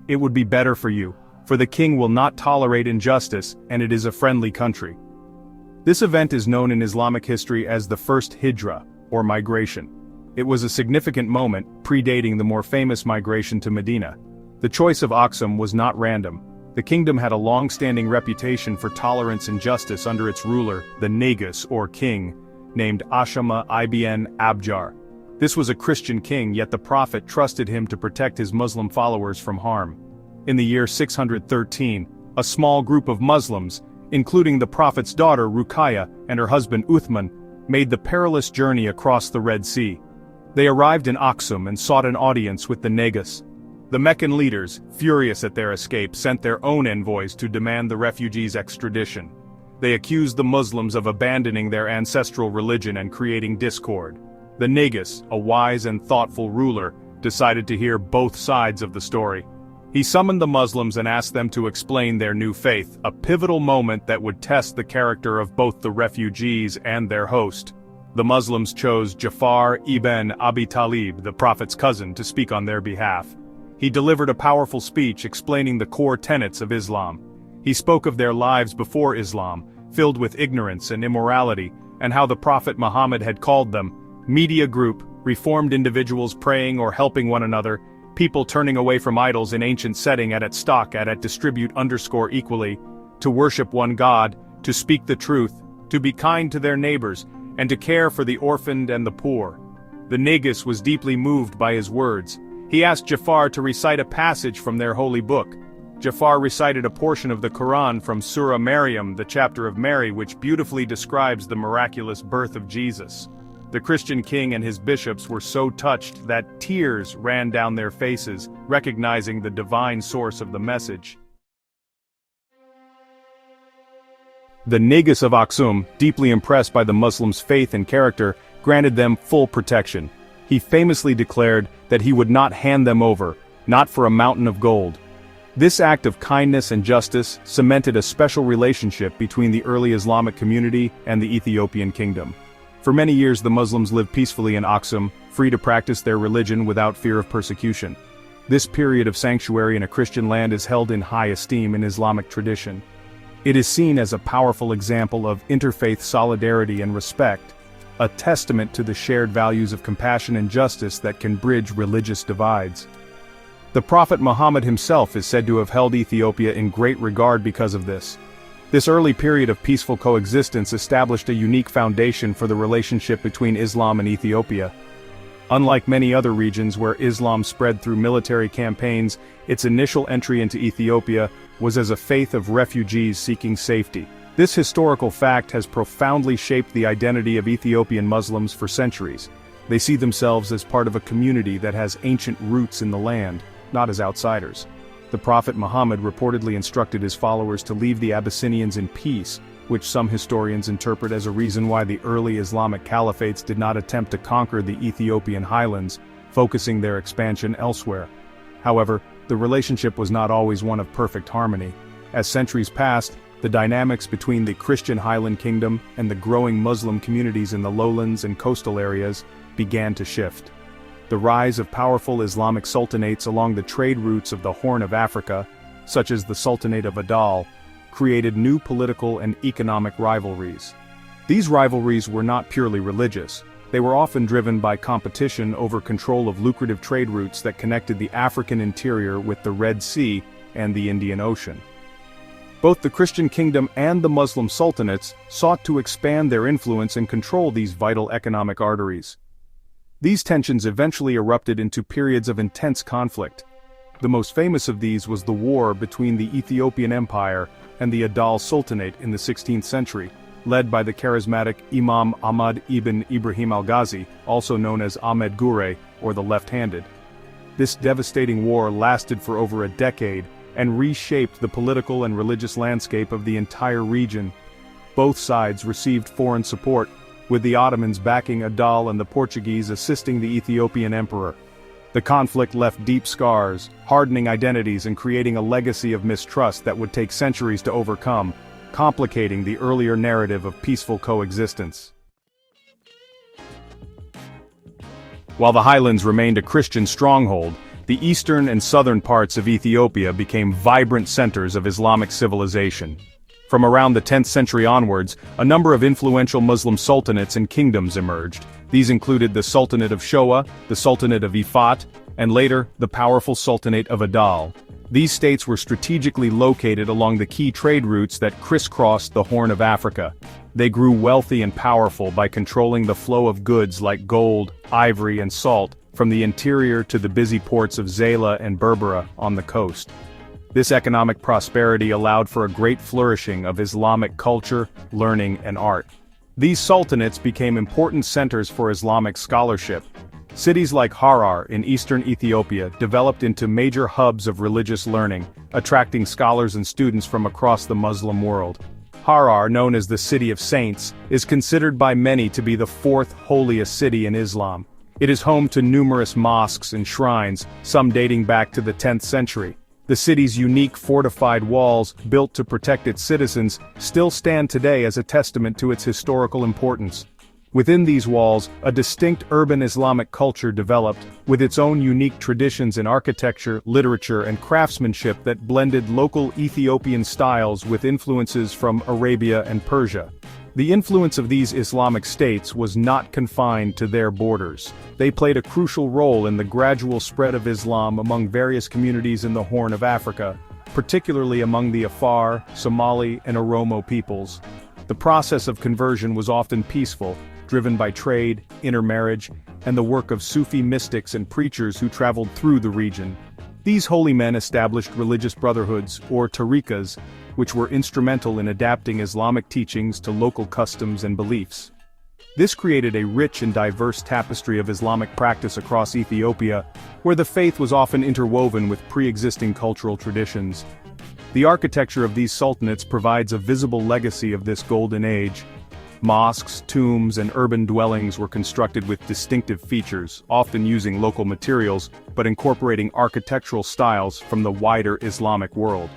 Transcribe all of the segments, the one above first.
"It would be better for you, for the king will not tolerate injustice, and it is a friendly country." This event is known in Islamic history as the First Hijra, or migration. It was a significant moment, predating the more famous migration to Medina. The choice of Aksum was not random. The kingdom had a long-standing reputation for tolerance and justice under its ruler, the Negus or king, named Ashama ibn Abjar. This was a Christian king, yet the prophet trusted him to protect his Muslim followers from harm. In the year 613, a small group of Muslims, including the prophet's daughter Ruqayya and her husband Uthman, made the perilous journey across the Red Sea. They arrived in Aksum and sought an audience with the Negus. The Meccan leaders, furious at their escape, sent their own envoys to demand the refugees' extradition. They accused the Muslims of abandoning their ancestral religion and creating discord. The Negus, a wise and thoughtful ruler, decided to hear both sides of the story. He summoned the Muslims and asked them to explain their new faith, a pivotal moment that would test the character of both the refugees and their host. The Muslims chose Ja'far ibn Abi Talib, the prophet's cousin, to speak on their behalf. He delivered a powerful speech explaining the core tenets of Islam. He spoke of their lives before Islam, filled with ignorance and immorality, and how the Prophet Muhammad had called them media group, reformed individuals praying or helping one another, people turning away from idols in ancient setting at stock at distribute equally, to worship one God, to speak the truth, to be kind to their neighbors, and to care for the orphaned and the poor. The Negus was deeply moved by his words. He asked Ja'far to recite a passage from their holy book. Ja'far recited a portion of the Quran from Surah Maryam, the chapter of Mary, which beautifully describes the miraculous birth of Jesus. The Christian king and his bishops were so touched that tears ran down their faces, recognizing the divine source of the message. The Negus of Aksum, deeply impressed by the Muslims' faith and character, granted them full protection. He famously declared that he would not hand them over, not for a mountain of gold. This act of kindness and justice cemented a special relationship between the early Islamic community and the Ethiopian kingdom. For many years the Muslims lived peacefully in Aksum, free to practice their religion without fear of persecution. This period of sanctuary in a Christian land is held in high esteem in Islamic tradition. It is seen as a powerful example of interfaith solidarity and respect, a testament to the shared values of compassion and justice that can bridge religious divides. The Prophet Muhammad himself is said to have held Ethiopia in great regard because of this. This early period of peaceful coexistence established a unique foundation for the relationship between Islam and Ethiopia. Unlike many other regions where Islam spread through military campaigns, its initial entry into Ethiopia was as a faith of refugees seeking safety. This historical fact has profoundly shaped the identity of Ethiopian Muslims for centuries. They see themselves as part of a community that has ancient roots in the land, not as outsiders. The Prophet Muhammad reportedly instructed his followers to leave the Abyssinians in peace, which some historians interpret as a reason why the early Islamic caliphates did not attempt to conquer the Ethiopian highlands, focusing their expansion elsewhere. However, the relationship was not always one of perfect harmony. As centuries passed, the dynamics between the Christian highland kingdom and the growing Muslim communities in the lowlands and coastal areas began to shift. The rise of powerful Islamic sultanates along the trade routes of the Horn of Africa, such as the Sultanate of Adal, created new political and economic rivalries. These rivalries were not purely religious. They were often driven by competition over control of lucrative trade routes that connected the African interior with the Red Sea and the Indian Ocean. Both the Christian kingdom and the Muslim sultanates sought to expand their influence and control these vital economic arteries. These tensions eventually erupted into periods of intense conflict. The most famous of these was the war between the Ethiopian Empire and the Adal Sultanate in the 16th century, led by the charismatic Imam Ahmad ibn Ibrahim al-Ghazi, also known as Ahmed Gure, or the Left-Handed. This devastating war lasted for over a decade and reshaped the political and religious landscape of the entire region. Both sides received foreign support, with the Ottomans backing Adal and the Portuguese assisting the Ethiopian emperor. The conflict left deep scars, hardening identities and creating a legacy of mistrust that would take centuries to overcome, complicating the earlier narrative of peaceful coexistence. While the highlands remained a Christian stronghold, The eastern and southern parts of Ethiopia became vibrant centers of Islamic civilization. From around the 10th century onwards, a number of influential Muslim sultanates and kingdoms emerged. These included the Sultanate of Shoa, the Sultanate of Ifat, and later, the powerful Sultanate of Adal. These states were strategically located along the key trade routes that crisscrossed the Horn of Africa. They grew wealthy and powerful by controlling the flow of goods like gold, ivory, and salt, from the interior to the busy ports of Zayla and Berbera on the coast. This economic prosperity allowed for a great flourishing of Islamic culture, learning, and art. These sultanates became important centers for Islamic scholarship. Cities like Harar in eastern Ethiopia developed into major hubs of religious learning, attracting scholars and students from across the Muslim world. Harar, known as the City of Saints, is considered by many to be the fourth holiest city in Islam. It is home to numerous mosques and shrines, some dating back to the 10th century. The city's unique fortified walls, built to protect its citizens, still stand today as a testament to its historical importance. Within these walls, a distinct urban Islamic culture developed, with its own unique traditions in architecture, literature, and craftsmanship that blended local Ethiopian styles with influences from Arabia and Persia. The influence of these Islamic states was not confined to their borders. They played a crucial role in the gradual spread of Islam among various communities in the Horn of Africa, particularly among the Afar, Somali, and Oromo peoples. The process of conversion was often peaceful, driven by trade, intermarriage, and the work of Sufi mystics and preachers who traveled through the region. These holy men established religious brotherhoods, or tariqas, which were instrumental in adapting Islamic teachings to local customs and beliefs. This created a rich and diverse tapestry of Islamic practice across Ethiopia, where the faith was often interwoven with pre-existing cultural traditions. The architecture of these sultanates provides a visible legacy of this golden age. Mosques, tombs, and urban dwellings were constructed with distinctive features, often using local materials, but incorporating architectural styles from the wider Islamic world.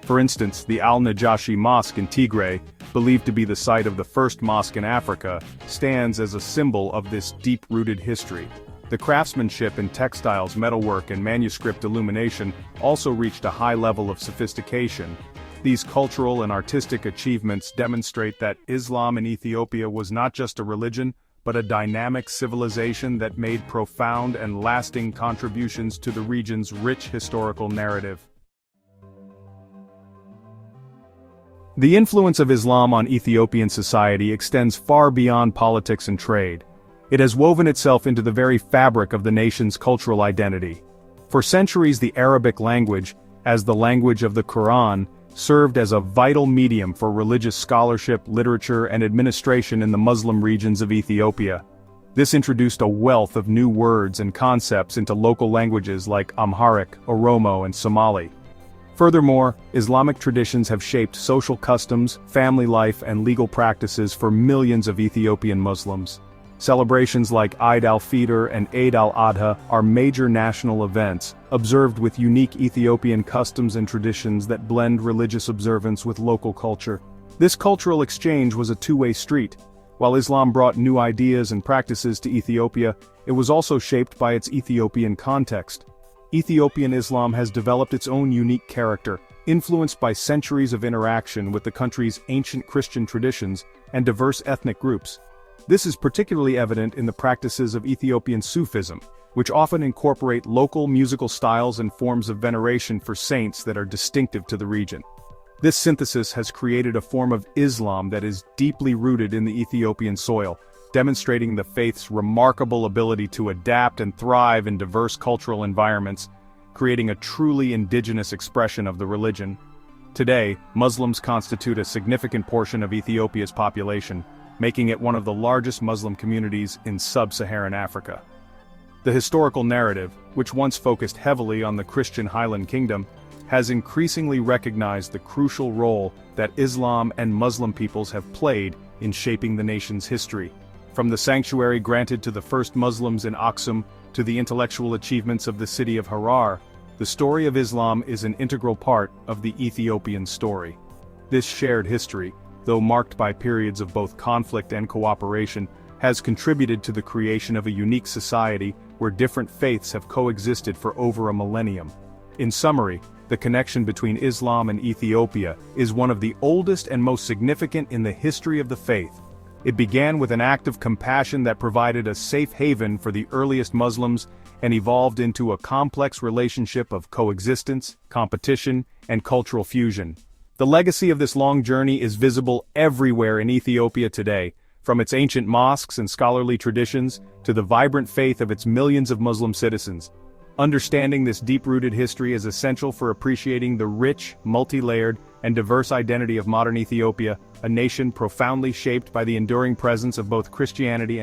For instance, the Al-Najashi Mosque in Tigray, believed to be the site of the first mosque in Africa, stands as a symbol of this deep-rooted history. The craftsmanship in textiles, metalwork, and manuscript illumination also reached a high level of sophistication. These cultural and artistic achievements demonstrate that Islam in Ethiopia was not just a religion, but a dynamic civilization that made profound and lasting contributions to the region's rich historical narrative. The influence of Islam on Ethiopian society extends far beyond politics and trade. It has woven itself into the very fabric of the nation's cultural identity. For centuries, the Arabic language, as the language of the Quran, served as a vital medium for religious scholarship, literature, and administration in the Muslim regions of Ethiopia. This introduced a wealth of new words and concepts into local languages like Amharic, Oromo, and Somali. Furthermore, Islamic traditions have shaped social customs, family life, and legal practices for millions of Ethiopian Muslims. Celebrations like Eid al-Fitr and Eid al-Adha are major national events, observed with unique Ethiopian customs and traditions that blend religious observance with local culture. This cultural exchange was a two-way street. While Islam brought new ideas and practices to Ethiopia, it was also shaped by its Ethiopian context. Ethiopian Islam has developed its own unique character, influenced by centuries of interaction with the country's ancient Christian traditions and diverse ethnic groups. This is particularly evident in the practices of Ethiopian Sufism, which often incorporate local musical styles and forms of veneration for saints that are distinctive to the region. This synthesis has created a form of Islam that is deeply rooted in the Ethiopian soil, demonstrating the faith's remarkable ability to adapt and thrive in diverse cultural environments, creating a truly indigenous expression of the religion. Today, Muslims constitute a significant portion of Ethiopia's population, making it one of the largest Muslim communities in sub-Saharan Africa. The historical narrative, which once focused heavily on the Christian Highland Kingdom, has increasingly recognized the crucial role that Islam and Muslim peoples have played in shaping the nation's history. From the sanctuary granted to the first Muslims in Aksum to the intellectual achievements of the city of Harar, the story of Islam is an integral part of the Ethiopian story. This shared history, though marked by periods of both conflict and cooperation, has contributed to the creation of a unique society where different faiths have coexisted for over a millennium. In summary, the connection between Islam and Ethiopia is one of the oldest and most significant in the history of the faith. It began with an act of compassion that provided a safe haven for the earliest Muslims and evolved into a complex relationship of coexistence, competition, and cultural fusion. The legacy of this long journey is visible everywhere in Ethiopia today, from its ancient mosques and scholarly traditions to the vibrant faith of its millions of Muslim citizens. Understanding this deep-rooted history is essential for appreciating the rich, multi-layered, and diverse identity of modern Ethiopia, a nation profoundly shaped by the enduring presence of both Christianity